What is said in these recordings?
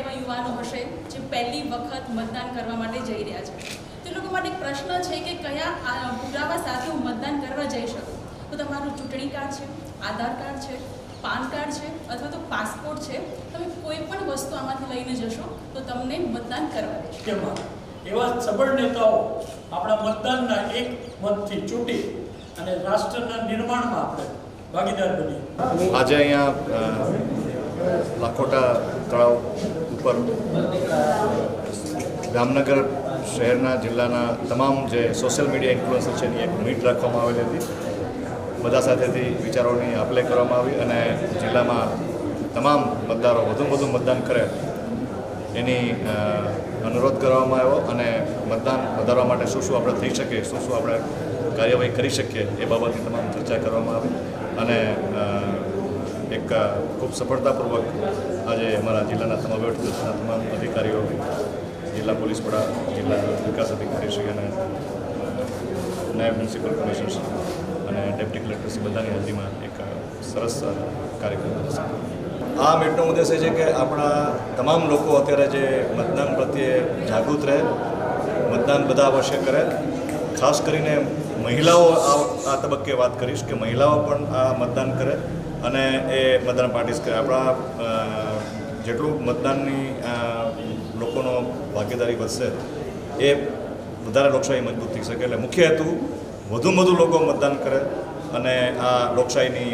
એવા યુવાનો હશે જે પહેલી વખત મતદાન કરવા માટે જઈ રહ્યા છે. તે લોકો માટે એક પ્રશ્ન છે કે કયા પુરાવા સાથે હું મતદાન કરવા જઈ શકું. તો તમારું ચૂંટણી કાર્ડ છે, આધાર કાર્ડ છે, પાન કાર્ડ છે અથવા તો પાસપોર્ટ છે, તમે કોઈ પણ વસ્તુ આમાંથી લઈને જશો તો તમને મતદાન કરવા દેશે. કેમાં એવા સબળ નેતાઓ આપણા મતદાનના એક મતથી ચૂંટી અને રાષ્ટ્રના નિર્માણમાં આપણે ભાગીદાર બનીએ. આજે અહીંયા લાખોટા તળાવ ઉપર જામનગર શહેરના જિલ્લાના તમામ જે સોશિયલ મીડિયા ઇન્ફ્લુએન્સર છે એની એક મીટ રાખવામાં આવેલી હતી. બધા સાથેથી વિચારોની આપલે કરવામાં આવી અને જિલ્લામાં તમામ મતદારો વધુ મતદાન કરે એની અનુરોધ કરવામાં આવ્યો અને મતદાન વધારવા માટે શું આપણે થઈ શકીએ, શું આપણે કાર્યવાહી કરી શકીએ એ બાબતની તમામ ચર્ચા કરવામાં આવી અને એક ખૂબ સફળતાપૂર્વક આજે અમારા જિલ્લાના તમામ વહીવટીતંત્રના તમામ અધિકારીઓ, જિલ્લા પોલીસ વડા, જિલ્લા વિકાસ અધિકારી શ્રી અને નાયબ મ્યુનિસિપલ કમિશનર અને ડેપ્યુટી કલેક્ટરશ્રી બધાની હાજરીમાં એક સરસ કાર્યક્રમ થશે. આ મીટનો ઉદ્દેશ એ છે કે આપણા તમામ લોકો અત્યારે જે મતદાન પ્રત્યે જાગૃત રહે, મતદાન બધા અવશ્ય કરે. ખાસ કરીને મહિલાઓ આ તબક્કે વાત કરીશ કે મહિલાઓ પણ આ મતદાન કરે અને એ મતદાન પાર્ટિસિપેટ કરે. આપણા જેટલું મતદાનની લોકોનો ભાગીદારી વધશે એ વધારે લોકશાહી મજબૂત થઈ શકે. એટલે મુખ્ય હેતુ વધુ લોકો મતદાન કરે અને આ લોકશાહીની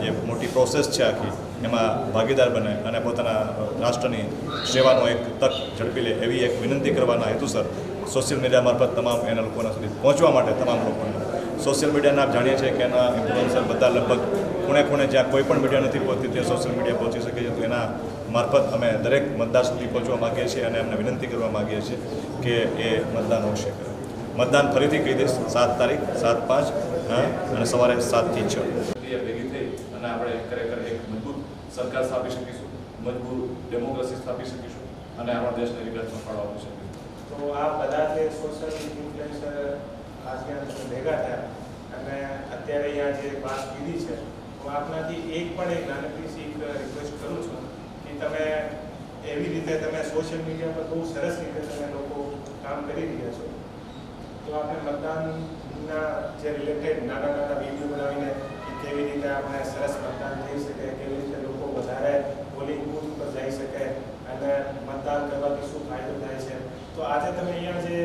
જે મોટી પ્રોસેસ છે આખી એમાં ભાગીદાર બને અને પોતાના રાષ્ટ્રની સેવાનો એક તક ઝડપી લે એવી એક વિનંતી કરવાના હેતુસર સોશિયલ મીડિયા મારફત તમામ એના લોકોના સુધી પહોંચવા માટે તમામ લોકોને સોશિયલ મીડિયાના આપ જાણીએ છીએ કે એના ઇન્ફ્લુએન્સર બધા લગભગ ખૂણે જ્યાં કોઈ પણ મીડિયા નથી પહોંચતી ત્યાં સોશિયલ મીડિયા પહોંચી શકે છે. તો એના મારફત અમે દરેક મતદાર સુધી પહોંચવા માગીએ છીએ અને એમને વિનંતી કરવા માગીએ છીએ કે એ મતદાન અવશ્ય કરે. મતદાન ફરીથી કહી દઈશ 7 તારીખ 7/5 અને સવારે 7 થી 6 ભેગી થઈ અને આપણે ખરેખર એક મજબૂત સરકાર સ્થાપી શકીશું, મજબૂત ડેમોક્રેસી સ્થાપી શકીશું અને આપણા દેશને વિકાસમાં ફાળો આપી શકીશું. તો આ બધા જે સોશિયલ ઇન્ફ્લુએન્સર આજે ભેગા થયા અને અત્યારે અહીંયા જે વાત કીધી છે, હું આપનાથી એક નાનકડી શીખ રિક્વેસ્ટ કરું છું કે તમે એવી રીતે તમે સોશિયલ મીડિયા પર બહુ સરસ રીતે તમે લોકો કામ કરી રહ્યા છો. તો આપણે મતદાનના જે રિલેટેડ નાના વિડીયો બનાવીને કે કેવી રીતે આપણે સરસ મતદાન થઈ શકે, કેવી રીતે લોકો વધારે પોલિંગ બૂથ પર જઈ શકે અને મતદાન કરવાથી શું ફાયદો થાય છે. તો આજે તમે અહીંયા જે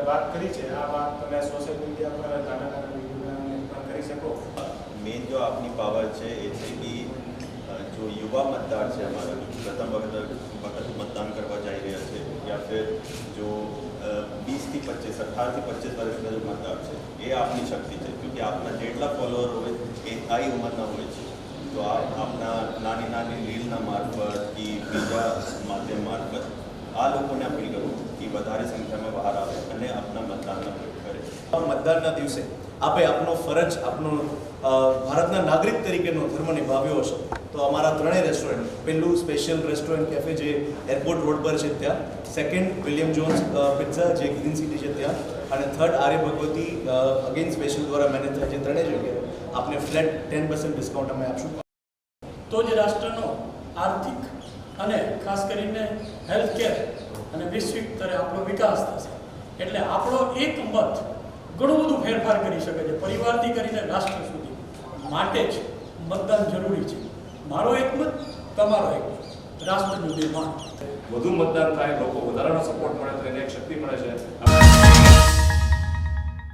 વાત કરી છે આ વાત તમે સોશિયલ મીડિયા પર નાના વિડીયો બનાવીને પણ કરી શકો. મેઇન જો આપની પાવર છે એ છે કે જો યુવા મતદાર છે અમારા પ્રથમ વખત મતદાન કરવા જઈ રહ્યા છે યા ફિર જો 20 થી 25 18 થી 25 વર્ષના જો મતદાર છે એ આપની શક્તિ છે. ક્યોંકિ આપના જેટલા ફોલોઅર હોય એ આ ઉંમરના હોય છે. તો આપના નાની રીલના મારફત કે બીજા માધ્યમ મારફત આ લોકોને અપીલ કરું કે વધારે સંખ્યામાં બહાર આવે અને આપના મતદાનનો પ્રયોગ કરે. મતદાનના દિવસે આપે આપનો ફરજ, આપનો ભારતના નાગરિક તરીકેનો ધર્મ નિભાવ્યો હશે તો અમારા ત્રણેય રેસ્ટોરન્ટ, પહેલું સ્પેશિયલ રેસ્ટોરન્ટ કેફે જે એરપોર્ટ રોડ પર છે ત્યાં, સેકન્ડ વિલિયમ જોન્સ પિઝા જે ગ્રીન સિટી છે ત્યાં, અને થર્ડ આર્ય ભગવતી અગેન સ્પેશિયલ દ્વારા મેનેજ થાય છે. ત્રણેય જગ્યાએ આપને ફ્લેટ 10% ડિસ્કાઉન્ટ અમે આપશું. તો જ રાષ્ટ્રનો આર્થિક અને ખાસ કરીને હેલ્થ કેર અને વૈશ્વિક સ્તરે આપણો વિકાસ થશે. એટલે આપણો એક મત ઘણું બધું ફેરફાર કરી શકે છે, પરિવારથી કરીને રાષ્ટ્ર સુધી. માટે જ મતદાન જરૂરી છે. મારો એક મત, તમારો એક મત, રાષ્ટ્રનું નિર્માણ. વધુ મતદાન થાય, લોકો વધારાનો સપોર્ટ મળે તો એને એક શક્તિ મળે છે.